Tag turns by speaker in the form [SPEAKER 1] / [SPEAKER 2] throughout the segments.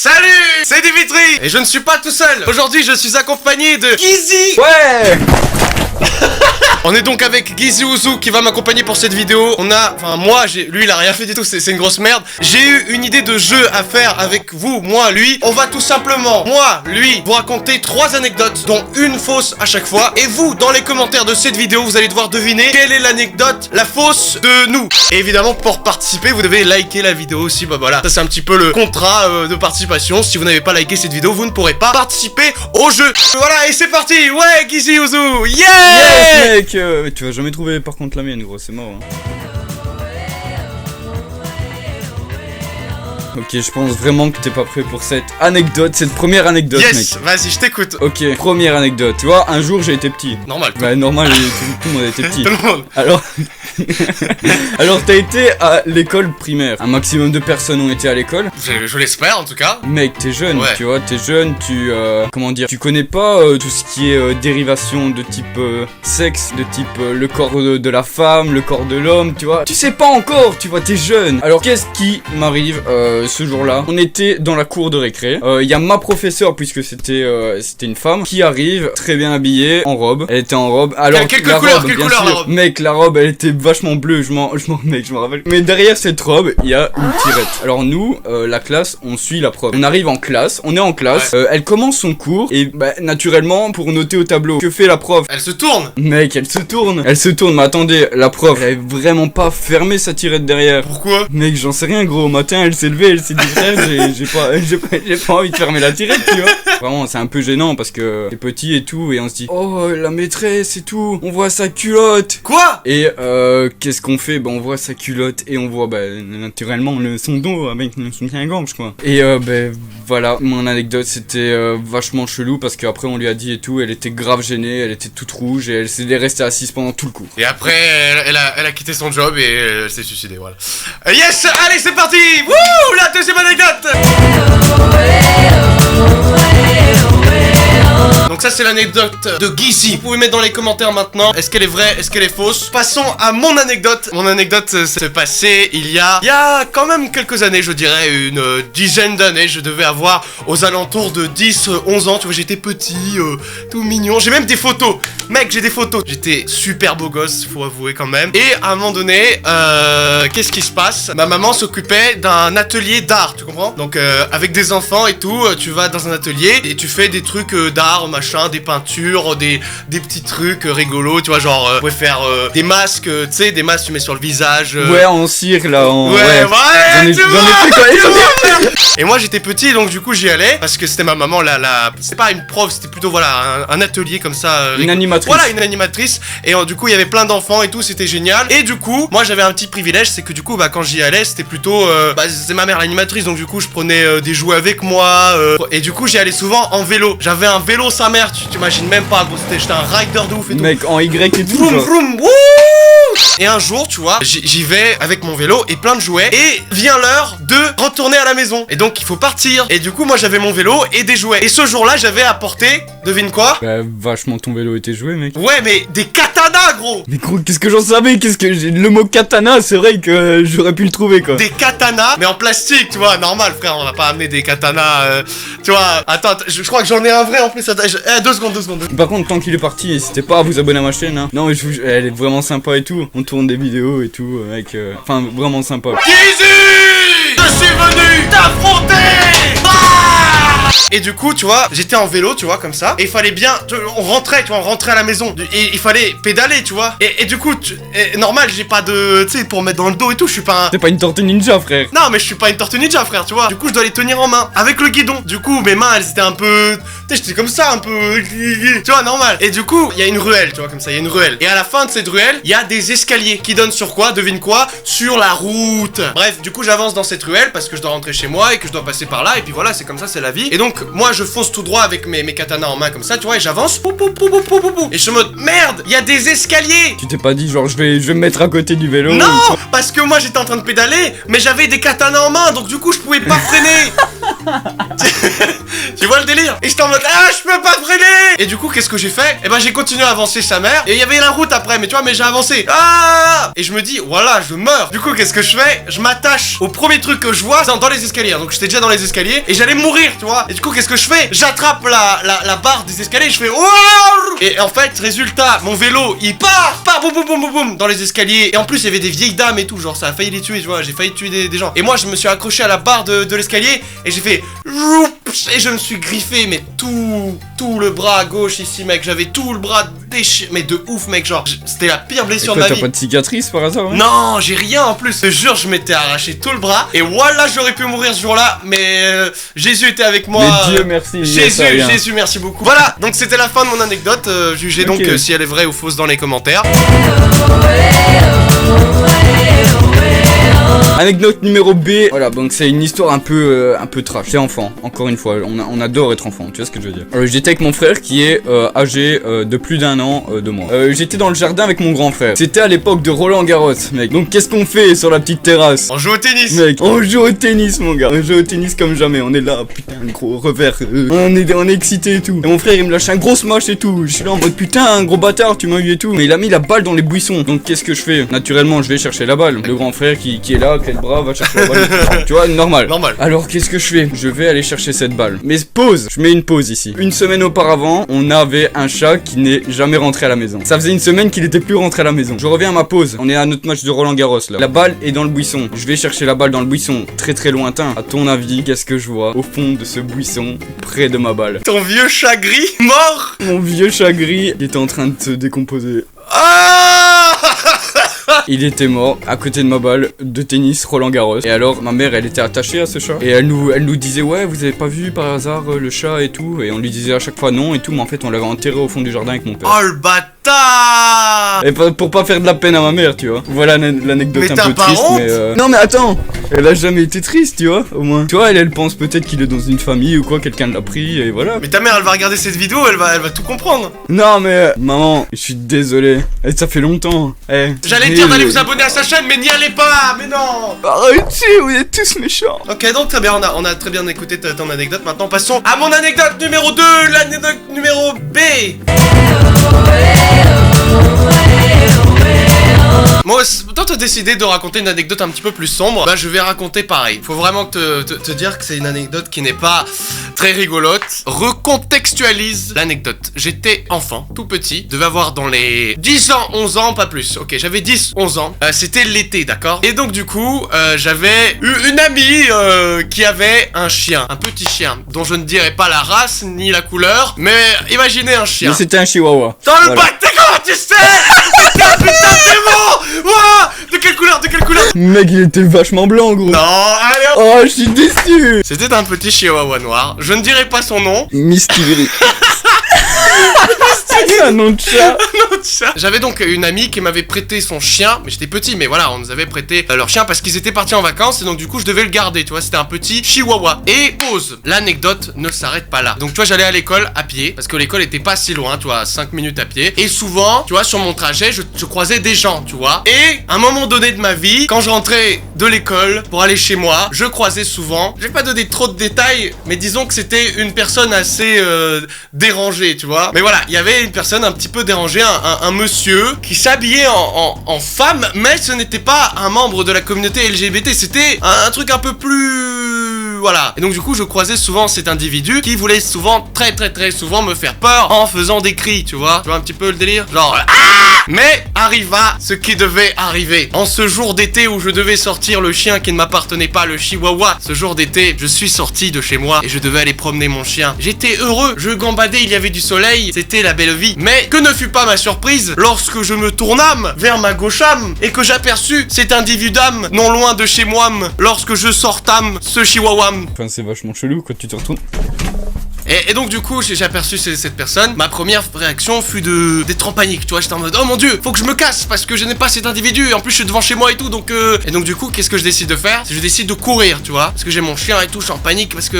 [SPEAKER 1] Salut, c'est Dimitri. Et je ne suis pas tout seul. Aujourd'hui, je suis accompagné de Gizzy.
[SPEAKER 2] Ouais.
[SPEAKER 1] On est donc avec Gizzy Ouzou qui va m'accompagner pour cette vidéo. Moi, lui il a rien fait du tout, c'est une grosse merde. J'ai eu une idée de jeu à faire avec vous, moi, lui. On va tout simplement, moi, lui, vous raconter 3 anecdotes, dont une fausse à chaque fois. Et vous, dans les commentaires de cette vidéo, vous allez devoir deviner quelle est l'anecdote, la fausse de nous. Et évidemment, pour participer, vous devez liker la vidéo aussi. Bah voilà, ça c'est un petit peu le contrat de participation. Si vous n'avez pas liké cette vidéo, vous ne pourrez pas participer au jeu. Voilà, et c'est parti. Ouais, Gizzy Ouzou, yeah.
[SPEAKER 2] Yes, mec. Tu vas jamais trouver par contre la mienne, gros, c'est mort. Hein. Ok, je pense vraiment que t'es pas prêt pour cette anecdote, cette première anecdote, mec.
[SPEAKER 1] Yes, vas-y, je t'écoute.
[SPEAKER 2] Ok, première anecdote. Tu vois, un jour j'ai été petit.
[SPEAKER 1] Normal.
[SPEAKER 2] Bah normal, tout le monde était petit.
[SPEAKER 1] Tout le monde.
[SPEAKER 2] Alors t'as été à l'école primaire. Un maximum de personnes ont été à l'école.
[SPEAKER 1] Je l'espère en tout cas.
[SPEAKER 2] Mec, t'es jeune,
[SPEAKER 1] Ouais.
[SPEAKER 2] tu vois, t'es jeune, comment dire, tu connais pas tout ce qui est dérivation de type sexe, de type le corps de la femme, le corps de l'homme, tu vois. Tu sais pas encore, tu vois, t'es jeune. Alors qu'est-ce qui m'arrive ce jour-là? On était dans la cour de récré. Il y a ma professeure, puisque c'était une femme, qui arrive très bien habillée, en robe. Elle était en robe. Alors
[SPEAKER 1] Quelle
[SPEAKER 2] la
[SPEAKER 1] couleur,
[SPEAKER 2] robe,
[SPEAKER 1] quelle
[SPEAKER 2] bien
[SPEAKER 1] couleur,
[SPEAKER 2] sûr,
[SPEAKER 1] la robe?
[SPEAKER 2] mec, la robe, elle était vachement bleue. Je m'en rappelle. Mais derrière cette robe, il y a une tirette. Alors nous, la classe, on suit la prof. On arrive en classe, on est en classe.
[SPEAKER 1] Ouais.
[SPEAKER 2] Elle commence son cours et bah, naturellement, pour noter au tableau, que fait la prof?
[SPEAKER 1] Elle se tourne.
[SPEAKER 2] Mec, elle se tourne. Elle se tourne. Mais attendez, la prof, elle avait vraiment pas fermé sa tirette derrière.
[SPEAKER 1] Pourquoi?
[SPEAKER 2] Mec, j'en sais rien, gros. Au matin, elle s'est levée, elle s'est dit frère, j'ai pas envie de fermer la tirette, tu vois. Vraiment, c'est un peu gênant parce que t'es petit et tout, et on se dit oh la maîtresse et tout, on voit sa culotte.
[SPEAKER 1] Quoi?
[SPEAKER 2] Et qu'est-ce qu'on fait? Bah on voit sa culotte et on voit bah naturellement son dos avec son soutien-gorge quoi. Et voilà, mon anecdote c'était vachement chelou parce qu'après on lui a dit et tout, elle était grave gênée, elle était toute rouge et elle s'est restée assise pendant tout le cours.
[SPEAKER 1] Et après, elle a quitté son job et elle s'est suicidée, voilà. Yes, allez, c'est parti. Wouh, la deuxième anecdote. Donc ça c'est l'anecdote de Gizzy. Vous pouvez mettre dans les commentaires maintenant, est-ce qu'elle est vraie, est-ce qu'elle est fausse. Passons à mon anecdote. Mon anecdote s'est passée il y a quand même quelques années, je dirais une dizaine d'années. Je devais avoir aux alentours de 10-11 ans, tu vois, j'étais petit, tout mignon. J'ai même des photos, mec, j'ai des photos. J'étais super beau gosse, faut avouer quand même. Et à un moment donné, qu'est-ce qui se passe? Ma maman s'occupait d'un atelier d'art, tu comprends? Donc avec des enfants et tout, tu vas dans un atelier et tu fais des trucs d'art, machin, des peintures, des petits trucs rigolos, tu vois, genre, vous pouvez faire des masques, tu sais, des masques tu mets sur le visage.
[SPEAKER 2] Ouais, en cire là,
[SPEAKER 1] Ouais,
[SPEAKER 2] J'en ai fait quoi?
[SPEAKER 1] Et moi j'étais petit donc du coup j'y allais parce que c'était ma maman c'est pas une prof, c'était plutôt voilà un atelier comme ça.
[SPEAKER 2] Une animatrice.
[SPEAKER 1] Voilà, une animatrice. Et du coup il y avait plein d'enfants et tout, c'était génial. Et du coup moi j'avais un petit privilège, c'est que du coup bah quand j'y allais c'était plutôt c'est ma mère l'animatrice, donc du coup je prenais des jouets avec moi et du coup j'y allais souvent en vélo. J'avais un vélo sa mère, tu t'imagines même pas gros, j'étais un rider de ouf et tout.
[SPEAKER 2] Mec, en Y et tout.
[SPEAKER 1] Vroom vroom, wouh. Et un jour, tu vois, j'y vais avec mon vélo et plein de jouets. Et vient l'heure de retourner à la maison. Et donc, il faut partir. Et du coup, moi, j'avais mon vélo et des jouets. Et ce jour-là, j'avais apporté, devine quoi?
[SPEAKER 2] Bah, vachement ton vélo était joué, mec.
[SPEAKER 1] Ouais, mais des katanas, gros.
[SPEAKER 2] Mais gros, qu'est-ce que j'en savais? Le mot katana, c'est vrai que j'aurais pu le trouver, quoi.
[SPEAKER 1] Des katanas, mais en plastique, tu vois, normal, frère. On va pas amener des katanas, tu vois. Attends, je crois que j'en ai un vrai en plus. Attends, 2 secondes.
[SPEAKER 2] Par contre, tant qu'il est parti, n'hésitez pas à vous abonner à ma chaîne, hein. Non, mais elle est vraiment sympa et tout. On tourne des vidéos et tout, avec... Enfin, vraiment sympa.
[SPEAKER 1] Gizzy, je suis venu t'affronter. Et du coup, tu vois, j'étais en vélo, tu vois, comme ça. Et il fallait bien... On rentrait à la maison. Et il fallait pédaler, tu vois. Et du coup, normal, j'ai pas de... Tu sais, pour mettre dans le dos et tout, je suis pas un...
[SPEAKER 2] T'es pas une tortue ninja, frère.
[SPEAKER 1] Non, mais je suis pas une tortue ninja, frère, tu vois. Du coup, je dois les tenir en main. Avec le guidon. Du coup, mes mains, elles étaient un peu... Tu sais, j'étais comme ça, un peu... Tu vois, normal. Et du coup, il y a une ruelle, tu vois, comme ça, il y a une ruelle. Et à la fin de cette ruelle, il y a des escaliers qui donnent sur quoi? Devine quoi? Sur la route. Bref, du coup, j'avance dans cette ruelle parce que je dois rentrer chez moi et que je dois passer par là. Et puis voilà, c'est comme ça, c'est la vie. Et donc, moi, je fonce tout droit avec mes katanas en main comme ça, tu vois, et j'avance. Et je suis en mode, merde, il y a des escaliers.
[SPEAKER 2] Tu t'es pas dit, genre, je vais me mettre à côté du vélo?
[SPEAKER 1] Non, parce que moi, j'étais en train de pédaler, mais j'avais des katanas en main, donc du coup, je pouvais pas freiner. Tu vois le délire? Et j'étais en mode ah je peux pas freiner. Et du coup qu'est-ce que j'ai fait? Et ben j'ai continué à avancer sa mère. Et il y avait la route après, mais tu vois, mais j'ai avancé. Ah. Et je me dis voilà je meurs. Du coup qu'est-ce que je fais? Je m'attache au premier truc que je vois dans les escaliers. Donc j'étais déjà dans les escaliers et j'allais mourir, tu vois. Et du coup qu'est-ce que je fais? J'attrape la barre des escaliers. Je fais wow. Et en fait résultat mon vélo il part boum boum boum boum boum dans les escaliers. Et en plus il y avait des vieilles dames et tout. Genre ça a failli les tuer, tu vois. J'ai failli tuer des gens. Et moi je me suis accroché à la barre de l'escalier et j'ai fait et je me suis griffé mais tout le bras à gauche ici mec. J'avais tout le bras déchiré mais de ouf mec. Genre c'était la pire blessure de ma vie.
[SPEAKER 2] T'as pas de cicatrice par hasard?
[SPEAKER 1] Non j'ai rien en plus. Je te jure je m'étais arraché tout le bras. Et voilà j'aurais pu mourir ce jour-là. Mais Jésus était avec moi.
[SPEAKER 2] Mais Dieu merci.
[SPEAKER 1] Jésus merci beaucoup. Voilà donc c'était la fin de mon anecdote. Jugez donc si elle est vraie ou fausse dans les commentaires.
[SPEAKER 2] Anecdote numéro B. Voilà, donc c'est une histoire un peu trash. C'est enfant, encore une fois, on adore être enfant, tu vois ce que je veux dire. J'étais avec mon frère qui est âgé de plus d'1 an de moi. J'étais dans le jardin avec mon grand frère. C'était à l'époque de Roland Garros, mec. Donc qu'est-ce qu'on fait sur la petite terrasse?
[SPEAKER 1] On joue au tennis.
[SPEAKER 2] Mec, on joue au tennis mon gars. On joue au tennis comme jamais. On est là, putain, un gros revers. On est excité et tout. Et mon frère il me lâche un gros smash et tout. Je suis là en mode putain, un gros bâtard, tu m'as eu et tout. Mais il a mis la balle dans les buissons. Donc qu'est-ce que je fais? Naturellement, je vais chercher la balle. Le grand frère qui est là, qui a le bras, va chercher la balle. Tu vois, normal. Alors qu'est-ce que je fais? Je vais aller chercher cette balle. Mais pause, je mets une pause ici. Une semaine auparavant, on avait un chat qui n'est jamais rentré à la maison. Ça faisait une semaine qu'il était plus rentré à la maison. Je reviens à ma pause. On est à notre match de Roland Garros là. La balle est dans le buisson. Je vais chercher la balle dans le buisson, très très lointain. À ton avis, qu'est-ce que je vois au fond de ce buisson, près de ma balle?
[SPEAKER 1] Ton vieux chat gris mort.
[SPEAKER 2] Mon vieux chat gris était en train de se décomposer.
[SPEAKER 1] Ah.
[SPEAKER 2] Il était mort à côté de ma balle de tennis Roland Garros. Et alors ma mère elle était attachée à ce chat. Et elle nous disait ouais vous avez pas vu par hasard le chat et tout. Et on lui disait à chaque fois non et tout. Mais en fait on l'avait enterré au fond du jardin avec mon père.
[SPEAKER 1] Oh le bâtard.
[SPEAKER 2] Et pour pas faire de la peine à ma mère tu vois. Voilà l'anecdote un peu triste
[SPEAKER 1] honte
[SPEAKER 2] mais non mais attends. Elle a jamais été triste tu vois au moins. Tu vois elle pense peut-être qu'il est dans une famille ou quoi. Quelqu'un l'a pris et voilà.
[SPEAKER 1] Mais ta mère elle va regarder cette vidéo. Elle va tout comprendre.
[SPEAKER 2] Non mais maman je suis désolé. Et ça fait longtemps.
[SPEAKER 1] J'allais dire d'aller vous abonner à sa chaîne mais n'y allez pas. Mais non.
[SPEAKER 2] Arrêtez vous êtes tous méchants.
[SPEAKER 1] Ok donc très bien on a très bien écouté ton anecdote. Maintenant passons à mon anecdote numéro 2. L'anecdote numéro B. Moi, toi t'as décidé de raconter une anecdote un petit peu plus sombre. Bah je vais raconter pareil. Faut vraiment te dire que c'est une anecdote qui n'est pas très rigolote. Recontextualise l'anecdote. J'étais enfant, tout petit, devais avoir dans les 10 ans, 11 ans, pas plus. Ok, j'avais 10, 11 ans. C'était l'été, d'accord? Et donc du coup, j'avais eu une amie qui avait un chien, un petit chien, dont je ne dirais pas la race ni la couleur, mais imaginez un chien.
[SPEAKER 2] Mais c'était un chihuahua.
[SPEAKER 1] Dans le bâtiment, comment tu sais? C'était un putain de démon. Ouah. De quelle couleur?
[SPEAKER 2] Mec, il était vachement blanc, gros.
[SPEAKER 1] Non, allez hop.
[SPEAKER 2] Oh, je suis déçu.
[SPEAKER 1] C'était un petit chihuahua noir. Je ne dirai pas son nom.
[SPEAKER 2] Misty. Un nom de chat.
[SPEAKER 1] J'avais donc une amie qui m'avait prêté son chien. Mais j'étais petit, mais voilà, on nous avait prêté leur chien parce qu'ils étaient partis en vacances. Et donc du coup je devais le garder, tu vois. C'était un petit chihuahua. Et pause, l'anecdote ne s'arrête pas là. Donc tu vois, j'allais à l'école à pied, parce que l'école était pas si loin, tu vois, 5 minutes à pied. Et souvent, tu vois, sur mon trajet, je croisais des gens, tu vois. Et à un moment donné de ma vie, quand je rentrais de l'école pour aller chez moi, je croisais souvent, je vais pas donner trop de détails, mais disons que c'était une personne assez dérangée, tu vois. Mais voilà, il y avait une personne un petit peu dérangée, un monsieur qui s'habillait en femme, mais ce n'était pas un membre de la communauté LGBT, c'était un truc un peu plus... voilà. Et donc du coup je croisais souvent cet individu qui voulait souvent, très souvent me faire peur en faisant des cris, tu vois un petit peu le délire, genre ah. Mais arriva ce qui devait arriver. En ce jour d'été où je devais sortir le chien qui ne m'appartenait pas, le chihuahua, ce jour d'été, je suis sorti de chez moi et je devais aller promener mon chien. J'étais heureux, je gambadais, il y avait du soleil, c'était la belle vie. Mais que ne fut pas ma surprise lorsque je me tournâme vers ma gauchâme et que j'aperçus cet individam non loin de chez moi lorsque je sortâme ce chihuahua.
[SPEAKER 2] Enfin, c'est vachement chelou quand tu te retournes.
[SPEAKER 1] Et donc du coup j'ai aperçu cette personne. Ma première réaction fut d'être en panique, tu vois. J'étais en mode oh mon dieu, faut que je me casse parce que je n'ai pas cet individu. Et en plus je suis devant chez moi et tout, donc Et donc du coup qu'est-ce que je décide de faire? Je décide de courir, tu vois, parce que j'ai mon chien et tout. Je suis en panique parce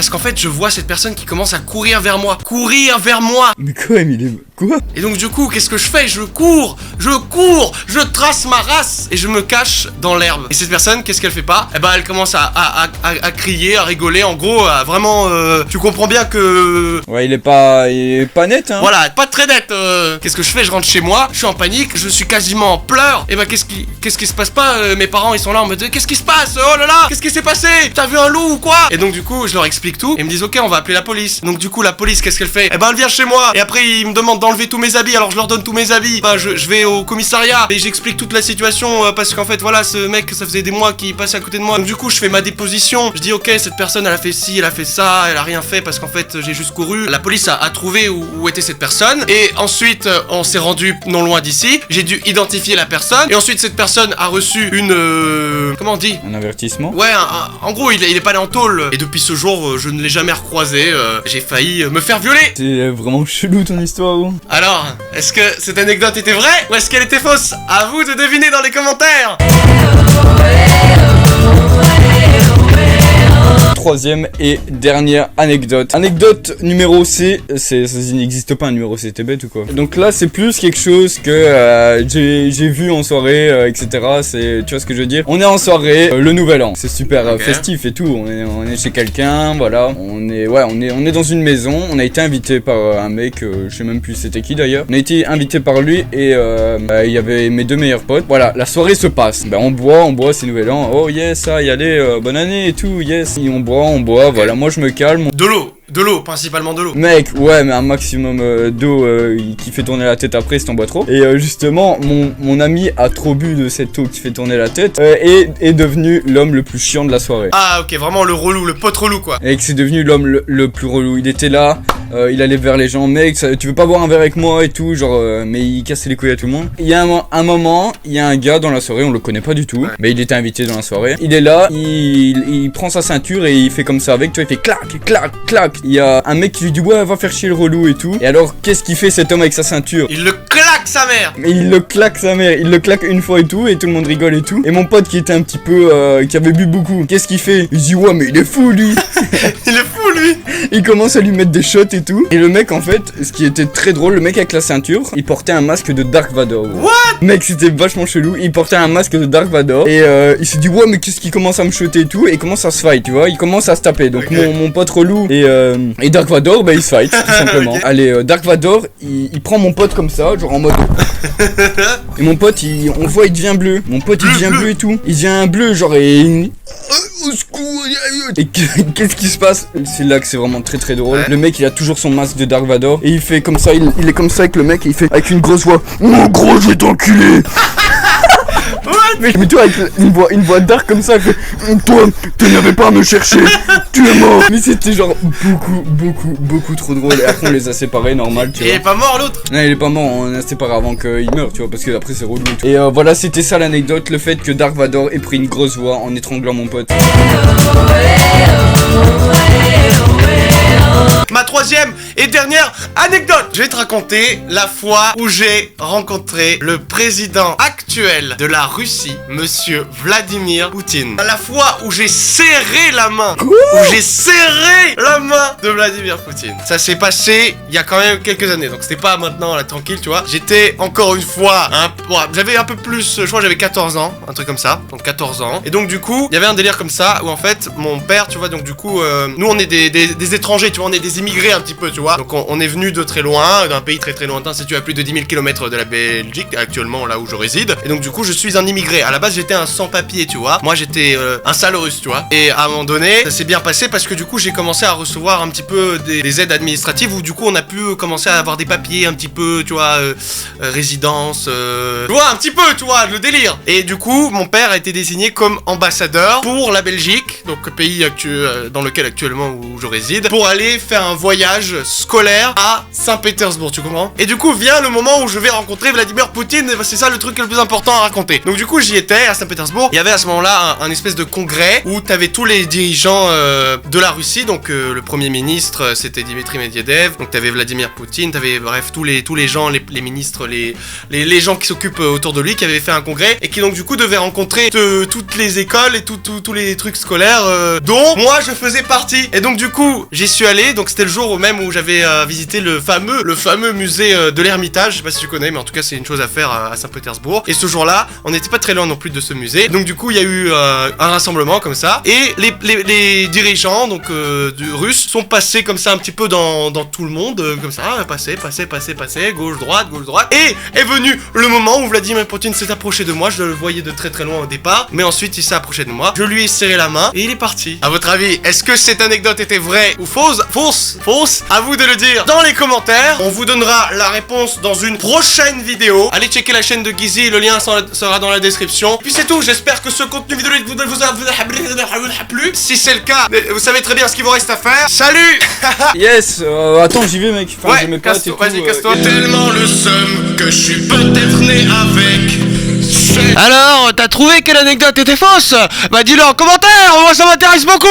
[SPEAKER 1] qu'en fait je vois cette personne qui commence à courir vers moi.
[SPEAKER 2] Mais quand même, Quoi?
[SPEAKER 1] Et donc du coup, qu'est-ce que je fais? Je cours, je trace ma race et je me cache dans l'herbe. Et cette personne, qu'est-ce qu'elle fait pas? Eh ben elle commence à crier, à rigoler, en gros, à vraiment... tu comprends bien que...
[SPEAKER 2] Ouais, il est pas net, hein.
[SPEAKER 1] Voilà, pas très net. Qu'est-ce que je fais? Je rentre chez moi, je suis en panique, je suis quasiment en pleurs. Et ben qu'est-ce qui se passe pas? Mes parents, ils sont là en mode, qu'est-ce qui se passe? Oh là là, qu'est-ce qui s'est passé? T'as vu un loup ou quoi? Et donc du coup, je leur explique tout. Et ils me disent, ok, on va appeler la police. Donc du coup, la police, qu'est-ce qu'elle fait? Eh ben elle vient chez moi. Et après, ils me demandent d'enlever tous mes habits. Alors je leur donne tous mes habits. Ben, je vais au commissariat et j'explique toute la situation parce qu'en fait, voilà, ce mec, ça faisait des mois qu'il passait à côté de moi. Donc du coup, je fais ma déposition. Je dis, ok, cette personne, elle a fait ci, elle a fait ça, elle a rien fait parce qu'en fait, j'ai juste couru. La police a trouvé où était cette personne. Et ensuite, on s'est rendu non loin d'ici. J'ai dû identifier la personne. Et ensuite, cette personne a reçu une... comment on dit?
[SPEAKER 2] Un avertissement?
[SPEAKER 1] Ouais, en gros, il est pas allé en tôle. Et depuis ce jour, je ne l'ai jamais recroisé. J'ai failli me faire violer.
[SPEAKER 2] C'est vraiment chelou ton histoire, hein.
[SPEAKER 1] Alors, est-ce que cette anecdote était vraie ou est-ce qu'elle était fausse? À vous de deviner dans les commentaires.
[SPEAKER 2] Troisième et dernière anecdote. Anecdote numéro C. Ça n'existe pas un numéro C, t'es bête ou quoi? Donc là, c'est plus quelque chose que j'ai vu en soirée, etc. Tu vois ce que je veux dire? On est en soirée, le nouvel an. C'est super festif et tout. On est chez quelqu'un, voilà. On est dans une maison. On a été invité par un mec, je sais même plus c'était qui d'ailleurs. On a été invité par lui et il y avait mes deux meilleurs potes. Voilà, la soirée se passe. Ben on boit, c'est nouvel an. Oh yes, ça y aller, bonne année et tout, yes. On boit, voilà, moi je me calme.
[SPEAKER 1] De l'eau, principalement de l'eau.
[SPEAKER 2] Mec, ouais, mais un maximum d'eau qui fait tourner la tête après si t'en bois trop. Et justement, mon ami a trop bu de cette eau qui fait tourner la tête et est devenu l'homme le plus chiant de la soirée.
[SPEAKER 1] Ah ok, vraiment le relou, le pote relou quoi.
[SPEAKER 2] Et que c'est devenu l'homme le plus relou. Il était là, il allait vers les gens, mec, tu veux pas boire un verre avec moi et tout, genre, mais il cassait les couilles à tout le monde. Il y a un moment, il y a un gars dans la soirée, on le connaît pas du tout, mais il était invité dans la soirée. Il est là, il prend sa ceinture et il fait comme ça avec, tu vois, il fait clac, clac, clac. Il y a un mec qui lui dit ouais, va faire chier le relou et tout. Et alors, qu'est-ce qu'il fait cet homme avec sa ceinture?
[SPEAKER 1] Il le claque sa mère.
[SPEAKER 2] Mais il le claque sa mère, il le claque une fois et tout le monde rigole et tout. Et mon pote qui était un petit peu, qui avait bu beaucoup, qu'est-ce qu'il fait? Il dit ouais mais il est fou lui.
[SPEAKER 1] Il est fou lui.
[SPEAKER 2] Il commence à lui mettre des shots et tout. Et le mec en fait, ce qui était très drôle, le mec avec la ceinture, il portait un masque de Dark Vador.
[SPEAKER 1] What?
[SPEAKER 2] Mec, c'était vachement chelou. Il portait un masque de Dark Vador. Et il s'est dit ouais mais qu'est-ce qu'il commence à me shotter et tout. Et il commence à se fight, tu vois. Il commence à se taper. Donc mon pote relou et Dark Vador, bah ils se fight tout simplement. Allez, Dark Vador, il prend mon pote comme ça, genre en mode. Et mon pote, on le voit, il devient bleu. Mon pote, il devient bleu et tout. Il devient bleu, genre et qu'est-ce qui se passe? C'est là que c'est vraiment très très drôle. Le mec il a toujours son masque de Dark Vador et il fait comme ça, il est comme ça avec le mec et il fait avec une grosse voix. Oh gros je vais t'enculer. Mais toi avec une voix dark comme ça, il fait toi tu n'avais pas à me chercher, tu es mort. Mais c'était genre beaucoup trop drôle. Et après on les a séparés normal, tu vois.
[SPEAKER 1] Il est pas mort l'autre?
[SPEAKER 2] Non il est pas mort, on a séparé avant qu'il meure, tu vois, parce que après c'est relou. Et voilà, c'était ça l'anecdote, le fait que Dark Vador ait pris une grosse voix en étranglant mon pote.
[SPEAKER 1] Ma troisième et dernière anecdote. Je vais te raconter la fois où j'ai rencontré le président actuel de la Russie, monsieur Vladimir Poutine. La fois où j'ai serré la main. Où j'ai serré la main de Vladimir Poutine. Ça s'est passé il y a quand même quelques années. Donc c'était pas maintenant là tranquille, tu vois. J'étais encore une fois j'avais un peu plus, je crois que j'avais 14 ans, un truc comme ça. Donc 14 ans. Et donc du coup, il y avait un délire comme ça où en fait mon père, tu vois, donc du coup nous on est des étrangers, tu vois, on est des immigrés un petit peu, tu vois. Donc on est venu de très loin, d'un pays très très lointain, si tu as plus de 10 000 km de la Belgique, actuellement là où je réside. Et donc du coup je suis un immigré. À la base j'étais un sans-papier, tu vois. Moi j'étais un sale russe, tu vois. Et à un moment donné, ça s'est bien passé parce que du coup j'ai commencé à recevoir un petit peu des aides administratives où du coup on a pu commencer à avoir des papiers un petit peu, tu vois, résidence, tu vois, un petit peu, tu vois, le délire. Et du coup mon père a été désigné comme ambassadeur pour la Belgique, donc le pays dans lequel actuellement où je réside, pour aller faire un voyage scolaire à Saint-Pétersbourg, tu comprends? Et du coup vient le moment où je vais rencontrer Vladimir Poutine, c'est ça le truc le plus important à raconter. Donc du coup j'y étais à Saint-Pétersbourg, il y avait à ce moment-là un espèce de congrès où t'avais tous les dirigeants de la Russie, donc le premier ministre c'était Dimitri Medvedev, donc t'avais Vladimir Poutine, t'avais bref tous les gens, les ministres, les gens qui s'occupent autour de lui qui avaient fait un congrès et qui donc du coup devaient rencontrer toutes les écoles et tous les trucs scolaires dont moi je faisais partie. Et donc du coup j'y suis allé, donc c'était le jour jour même où j'avais visité le fameux musée de l'Ermitage. Je sais pas si tu connais, mais en tout cas c'est une chose à faire à Saint-Pétersbourg. Et ce jour-là, on n'était pas très loin non plus de ce musée. Donc du coup, il y a eu un rassemblement comme ça. Et les dirigeants donc russes sont passés comme ça un petit peu dans tout le monde, comme ça, passer, gauche, droite. Et est venu le moment où Vladimir Poutine s'est approché de moi. Je le voyais de très loin au départ, mais ensuite il s'est approché de moi. Je lui ai serré la main et il est parti. À votre avis, est-ce que cette anecdote était vraie ou fausse? Fausse. À vous de le dire dans les commentaires. On vous donnera la réponse dans une prochaine vidéo. Allez checker la chaîne de Guizy, le lien sera dans la description. Puis c'est tout, j'espère que ce contenu vidéo vous a plu. Si c'est le cas, vous savez très bien ce qu'il vous reste à faire. Salut.
[SPEAKER 2] Yes, attends, j'y vais, mec. Enfin,
[SPEAKER 1] ouais,
[SPEAKER 2] casse-toi,
[SPEAKER 1] vas-y, casse-toi.
[SPEAKER 3] Tellement le seum que je suis peut-être né avec.
[SPEAKER 1] Alors, t'as trouvé quelle anecdote était fausse? Bah dis-le en commentaire, moi ça m'intéresse beaucoup.